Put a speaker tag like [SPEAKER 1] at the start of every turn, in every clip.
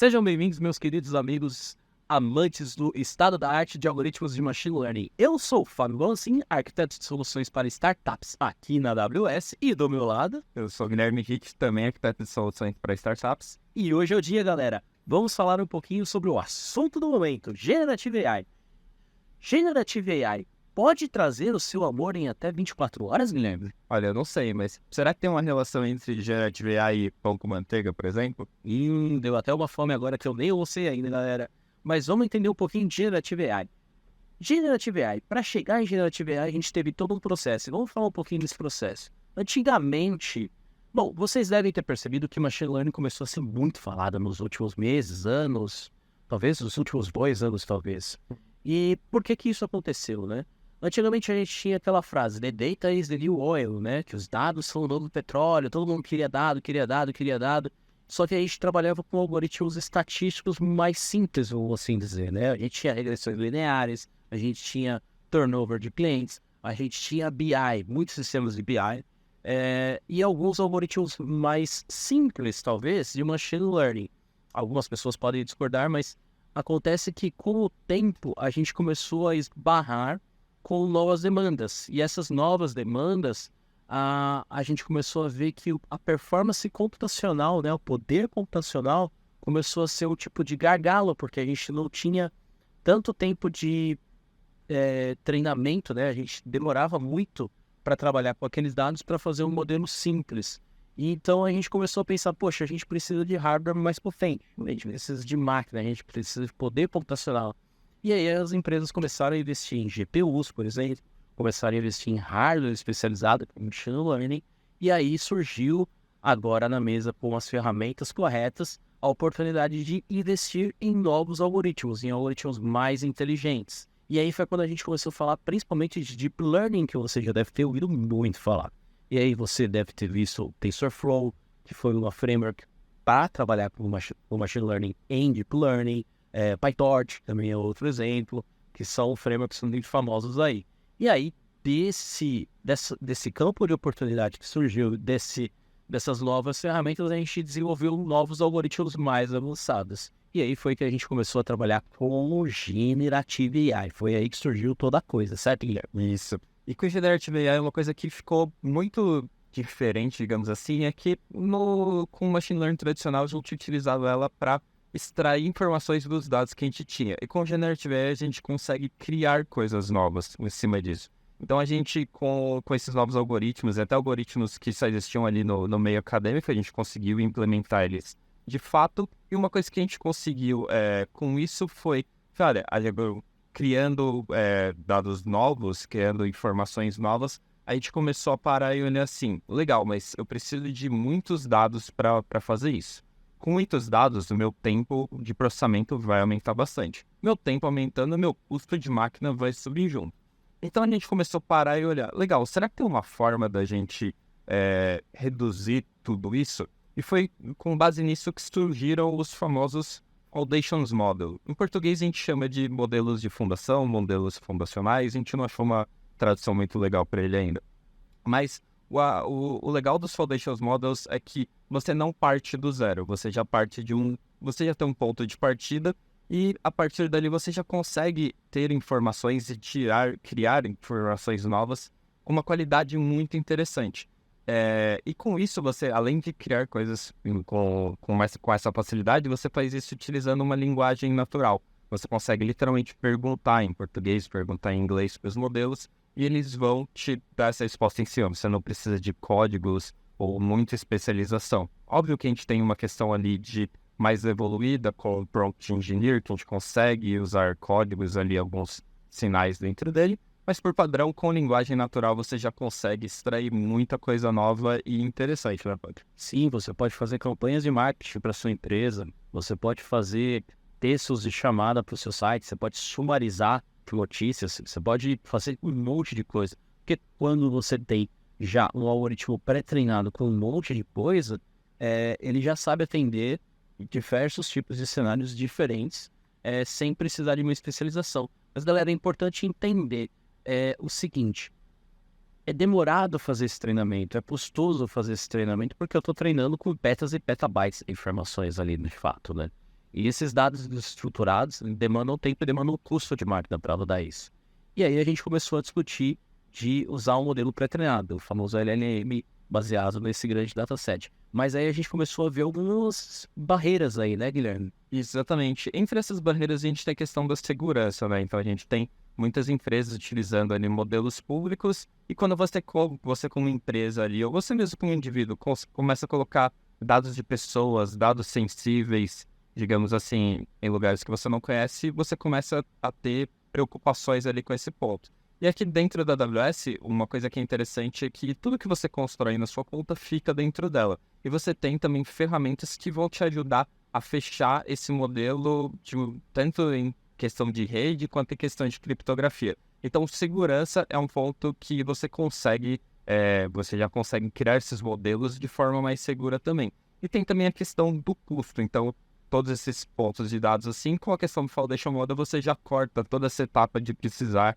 [SPEAKER 1] Sejam bem-vindos, meus queridos amigos amantes do estado da arte de algoritmos de Machine Learning. Eu sou o Fábio Gonçalves, arquiteto de soluções para startups aqui na AWS, e do meu lado...
[SPEAKER 2] Eu sou o Guilherme Hitt, também arquiteto de soluções para startups.
[SPEAKER 1] E hoje é o dia, galera. Vamos falar um pouquinho sobre o assunto do momento, Generative AI. Generative AI pode trazer o seu amor em até 24 horas, Guilherme?
[SPEAKER 2] Olha, eu não sei, mas será que tem uma relação entre Generative AI e pão com manteiga, por exemplo?
[SPEAKER 1] Deu até uma fome agora que eu nem ouçei ainda, galera. Mas vamos entender um pouquinho de Generative AI. Generative AI, para chegar em Generative AI, a gente teve todo um processo. E vamos falar um pouquinho desse processo. Antigamente, bom, vocês devem ter percebido que Machine Learning começou a ser muito falado nos últimos meses, anos, talvez nos últimos 2 anos, talvez. E por que isso aconteceu, né? Antigamente a gente tinha aquela frase, the data is the new oil, né? Que os dados são o novo petróleo, todo mundo queria dado. Só que a gente trabalhava com algoritmos estatísticos mais simples, vamos assim dizer, né? A gente tinha regressões lineares, a gente tinha turnover de clientes, a gente tinha BI, muitos sistemas de BI, e alguns algoritmos mais simples, talvez, de machine learning. Algumas pessoas podem discordar, mas acontece que com o tempo a gente começou a esbarrar com novas demandas. E essas novas demandas, a gente começou a ver que a performance computacional, né, o poder computacional, começou a ser um tipo de gargalo, porque a gente não tinha tanto tempo de treinamento, né? A gente demorava muito para trabalhar com aqueles dados para fazer um modelo simples. E então a gente começou a pensar, poxa, a gente precisa de hardware mais potente, a gente precisa de máquina, a gente precisa de poder computacional. E aí as empresas começaram a investir em GPUs, por exemplo, começaram a investir em hardware especializado, como Machine Learning, e aí surgiu, agora na mesa com as ferramentas corretas, a oportunidade de investir em novos algoritmos, em algoritmos mais inteligentes. E aí foi quando a gente começou a falar principalmente de Deep Learning, que você já deve ter ouvido muito falar. E aí você deve ter visto o TensorFlow, que foi uma framework para trabalhar com Machine Learning em Deep Learning, PyTorch também é outro exemplo, que são frameworks muito famosos aí. E aí, desse campo de oportunidade que surgiu, dessas novas ferramentas, a gente desenvolveu novos algoritmos mais avançados. E aí foi que a gente começou a trabalhar com o Generative AI. Foi aí que surgiu toda a coisa, certo, Guilherme?
[SPEAKER 2] Isso. E com Generative AI, uma coisa que ficou muito diferente, digamos assim, é que com o Machine Learning tradicional, a gente utilizava ela para extrair informações dos dados que a gente tinha. E com o Generative AI, a gente consegue criar coisas novas em cima disso. Então, a gente, com esses novos algoritmos, até algoritmos que só existiam ali no meio acadêmico, a gente conseguiu implementar eles de fato. E uma coisa que a gente conseguiu com isso foi, olha, criando dados novos, criando informações novas, a gente começou a parar e olhar assim, legal, mas eu preciso de muitos dados para fazer isso. Com muitos dados, o meu tempo de processamento vai aumentar bastante. Meu tempo aumentando, meu custo de máquina vai subir junto. Então a gente começou a parar e olhar, legal, será que tem uma forma da gente reduzir tudo isso? E foi com base nisso que surgiram os famosos Foundations Model. Em português a gente chama de modelos de fundação, modelos fundacionais, a gente não achou uma tradução muito legal para ele ainda. Mas o legal dos Foundations Models é que você não parte do zero, você já parte você já tem um ponto de partida e a partir dali você já consegue ter informações e criar informações novas com uma qualidade muito interessante. E com isso, você, além de criar coisas com essa facilidade, você faz isso utilizando uma linguagem natural. Você consegue literalmente perguntar em português, perguntar em inglês para os modelos, e eles vão te dar essa resposta em cima. Você não precisa de códigos ou muita especialização. Óbvio que a gente tem uma questão ali de mais evoluída com o Prompt Engineer, que a gente consegue usar códigos ali, alguns sinais dentro dele, mas por padrão, com linguagem natural, você já consegue extrair muita coisa nova e interessante, né, Pedro?
[SPEAKER 1] Sim, você pode fazer campanhas de marketing para sua empresa, você pode fazer textos de chamada para o seu site, você pode sumarizar notícias, você pode fazer um monte de coisa. Porque quando você tem já um algoritmo pré-treinado com um monte de coisa, ele já sabe atender diversos tipos de cenários diferentes, sem precisar de uma especialização. Mas, galera, é importante entender o seguinte: é demorado fazer esse treinamento, é custoso fazer esse treinamento, porque eu estou treinando com petas e petabytes de informações ali, de fato, né? E esses dados estruturados demandam tempo e demandam custo de máquina para rodar isso. E aí a gente começou a discutir de usar um modelo pré-treinado, o famoso LLM, baseado nesse grande dataset. Mas aí a gente começou a ver algumas barreiras aí, né, Guilherme?
[SPEAKER 2] Exatamente. Entre essas barreiras, a gente tem a questão da segurança, né? Então, a gente tem muitas empresas utilizando ali modelos públicos e quando você como empresa ali, ou você mesmo como indivíduo, começa a colocar dados de pessoas, dados sensíveis, digamos assim, em lugares que você não conhece, você começa a ter preocupações ali com esse ponto. E aqui dentro da AWS, uma coisa que é interessante é que tudo que você constrói na sua conta fica dentro dela. E você tem também ferramentas que vão te ajudar a fechar esse modelo, tanto em questão de rede quanto em questão de criptografia. Então, segurança é um ponto que você já consegue criar esses modelos de forma mais segura também. E tem também a questão do custo. Então, todos esses pontos de dados, assim, com a questão do Foundation Model, você já corta toda essa etapa de precisar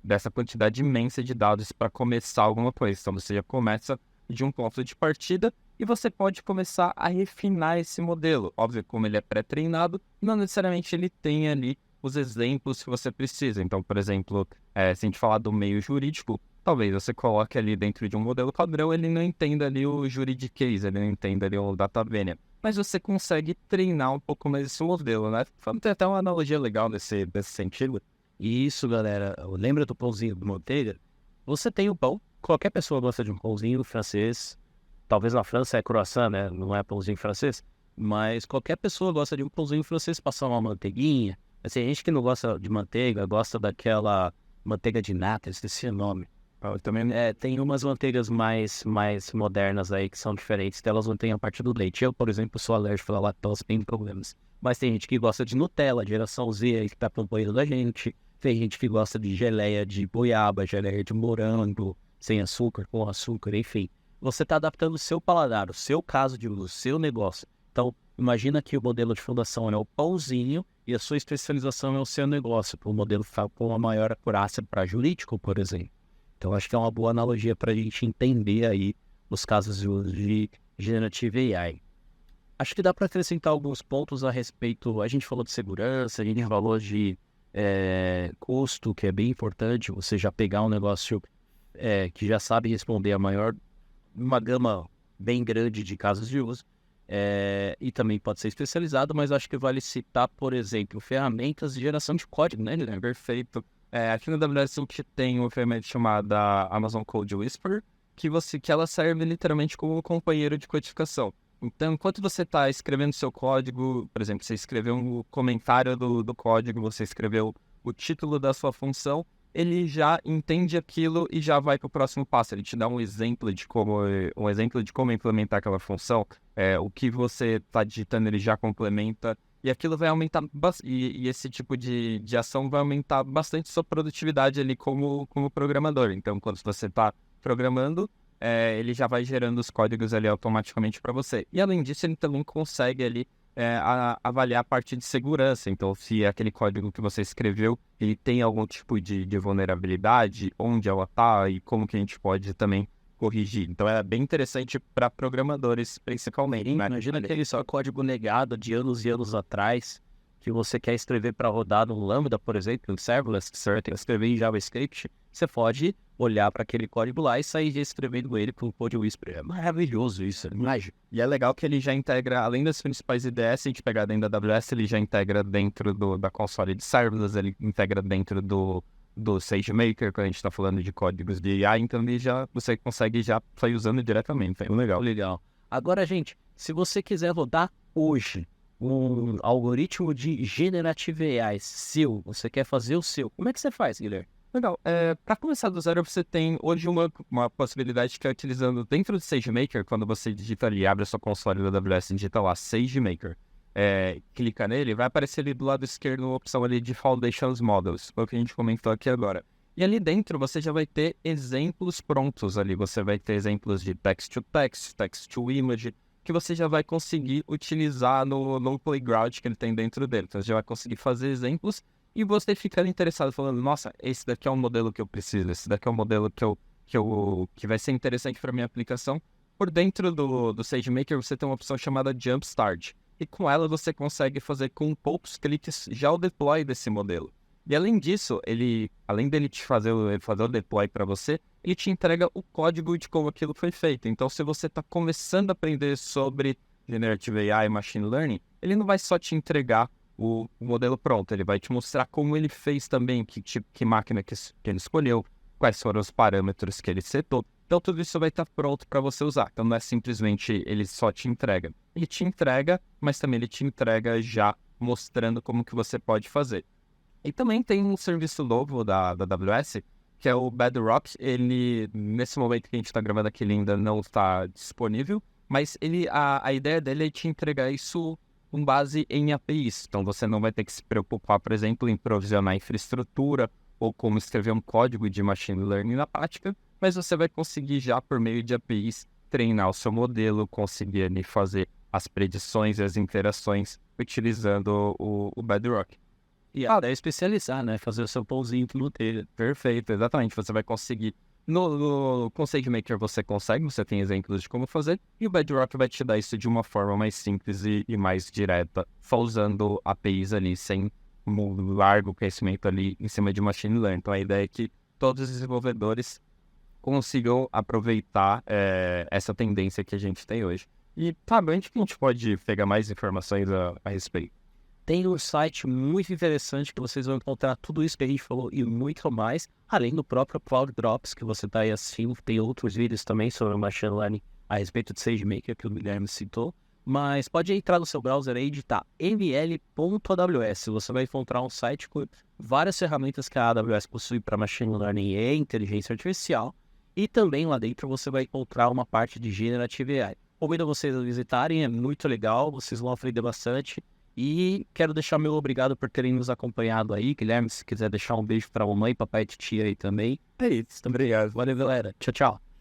[SPEAKER 2] dessa quantidade imensa de dados para começar alguma coisa. Então, você já começa de um ponto de partida e você pode começar a refinar esse modelo. Óbvio, como ele é pré-treinado, não necessariamente ele tem ali os exemplos que você precisa. Então, por exemplo, se a gente falar do meio jurídico, talvez você coloque ali dentro de um modelo padrão, ele não entenda ali o juridiquês, ele não entenda ali o data venia. Mas você consegue treinar um pouco mais esse modelo, né? Tem até uma analogia legal nesse sentido.
[SPEAKER 1] Isso, galera. Lembra do pãozinho de manteiga? Você tem o pão. Qualquer pessoa gosta de um pãozinho francês. Talvez na França é croissant, né? Não é pãozinho francês. Mas qualquer pessoa gosta de um pãozinho francês, passar uma manteiguinha. Mas tem gente que não gosta de manteiga, gosta daquela manteiga de nata, esqueci o nome.
[SPEAKER 2] Também
[SPEAKER 1] Tem umas manteigas mais modernas aí que são diferentes delas, não tem a parte do leite. Eu, por exemplo, sou alérgico à lactose, tem problemas. Mas tem gente que gosta de Nutella, geração Z aí que tá acompanhando a gente. Tem gente que gosta de geleia de goiaba, geleia de morango, sem açúcar, com açúcar, enfim. Você está adaptando o seu paladar, o seu caso de uso, o seu negócio. Então, imagina que o modelo de fundação é o pãozinho e a sua especialização é o seu negócio, para o modelo com uma maior acurácia para jurídico, por exemplo. Então, acho que é uma boa analogia para a gente entender aí os casos de uso de Generative AI. Acho que dá para acrescentar alguns pontos a respeito. A gente falou de segurança, a gente falou de custo, que é bem importante. Você já pegar um negócio que já sabe responder uma gama bem grande de casos de uso. E também pode ser especializado, mas acho que vale citar, por exemplo, ferramentas de geração de código, né, Guilherme?
[SPEAKER 2] Perfeito. Aqui no AWS a gente tem uma ferramenta chamada Amazon Code Whisperer, que ela serve literalmente como um companheiro de codificação. Então, enquanto você está escrevendo seu código, por exemplo, você escreveu um comentário do código, você escreveu o título da sua função, ele já entende aquilo e já vai para o próximo passo. Ele te dá um exemplo de como implementar aquela função. O que você está digitando, ele já complementa. E aquilo vai aumentar, e esse tipo de ação vai aumentar bastante sua produtividade ali como programador. Então, quando você está programando, ele já vai gerando os códigos ali automaticamente para você. E além disso, ele também consegue ali avaliar a parte de segurança. Então, se aquele código que você escreveu, ele tem algum tipo de vulnerabilidade, onde ela está e como que a gente pode também corrigir. Então, é bem interessante para programadores, principalmente.
[SPEAKER 1] Sim, imagina aquele só código negado de anos e anos atrás, que você quer escrever para rodar no Lambda, por exemplo, no serverless, que você tem que escrever em JavaScript, você pode olhar para aquele código lá e sair escrevendo ele com o Code Whisperer. É maravilhoso isso, é mágico.
[SPEAKER 2] E é legal que ele já integra, além das principais IDEs, se a gente pegar dentro da AWS, ele já integra dentro da console de serverless, ele integra dentro do SageMaker, quando a gente está falando de códigos de IA, então você consegue já sair usando diretamente. É legal.
[SPEAKER 1] Legal. Agora, gente, se você quiser rodar hoje um algoritmo de Generative AI seu, você quer fazer o seu, como é que você faz, Guilherme?
[SPEAKER 2] Legal. Para começar do zero, você tem hoje uma possibilidade que é utilizando dentro do SageMaker, quando você digita ali, abre a sua console da AWS e digita lá SageMaker, clica nele, vai aparecer ali do lado esquerdo uma opção ali de Foundations Models, foi o que a gente comentou aqui agora. E ali dentro você já vai ter exemplos prontos ali, você vai ter exemplos de text-to-text, text-to-image, que você já vai conseguir utilizar no playground que ele tem dentro dele. Então você já vai conseguir fazer exemplos e você ficar interessado falando, nossa, esse daqui é um modelo que eu preciso, esse daqui é um modelo que vai ser interessante para minha aplicação. Por dentro do SageMaker você tem uma opção chamada Jumpstart. e com ela você consegue fazer com poucos cliques já o deploy desse modelo. E além disso, além dele te fazer o deploy para você, ele te entrega o código de como aquilo foi feito. Então, se você está começando a aprender sobre Generative AI e Machine Learning, ele não vai só te entregar o modelo pronto, ele vai te mostrar como ele fez também, que máquina que ele escolheu, quais foram os parâmetros que ele setou. Então, tudo isso vai estar pronto para você usar. Então, não é simplesmente ele só te entrega. Ele te entrega, mas também ele te entrega já mostrando como que você pode fazer. E também tem um serviço novo da AWS, que é o Bedrock. Ele, nesse momento que a gente está gravando aqui, ele ainda não está disponível, mas a ideia dele é te entregar isso com base em APIs. Então, você não vai ter que se preocupar, por exemplo, em provisionar infraestrutura ou como escrever um código de machine learning na prática, mas você vai conseguir já, por meio de APIs, treinar o seu modelo, conseguir ali fazer as predições e as interações utilizando o Bedrock.
[SPEAKER 1] E até especializar, né? Fazer o seu pãozinho pro Nutella.
[SPEAKER 2] Perfeito, exatamente. Você vai conseguir. Com o SageMaker você tem exemplos de como fazer, e o Bedrock vai te dar isso de uma forma mais simples e mais direta, só usando APIs ali, sem um largo conhecimento ali em cima de Machine Learning. Então a ideia é que todos os desenvolvedores consigam aproveitar essa tendência que a gente tem hoje. E tá, onde que a gente pode pegar mais informações a respeito?
[SPEAKER 1] Tem um site muito interessante que vocês vão encontrar tudo isso que a gente falou e muito mais, além do próprio Cloud Drops que você está aí assistindo. Tem outros vídeos também sobre o Machine Learning a respeito de SageMaker que o Guilherme citou. Mas pode entrar no seu browser aí e digitar ml.aws. Você vai encontrar um site com várias ferramentas que a AWS possui para Machine Learning e inteligência artificial. E também lá dentro você vai encontrar uma parte de Generative AI. Convido vocês a visitarem, é muito legal, vocês vão aprender bastante. E quero deixar meu obrigado por terem nos acompanhado aí. Guilherme, se quiser deixar um beijo para a mamãe, papai e tia aí também.
[SPEAKER 2] É isso, obrigado.
[SPEAKER 1] Valeu, galera. Tchau, tchau.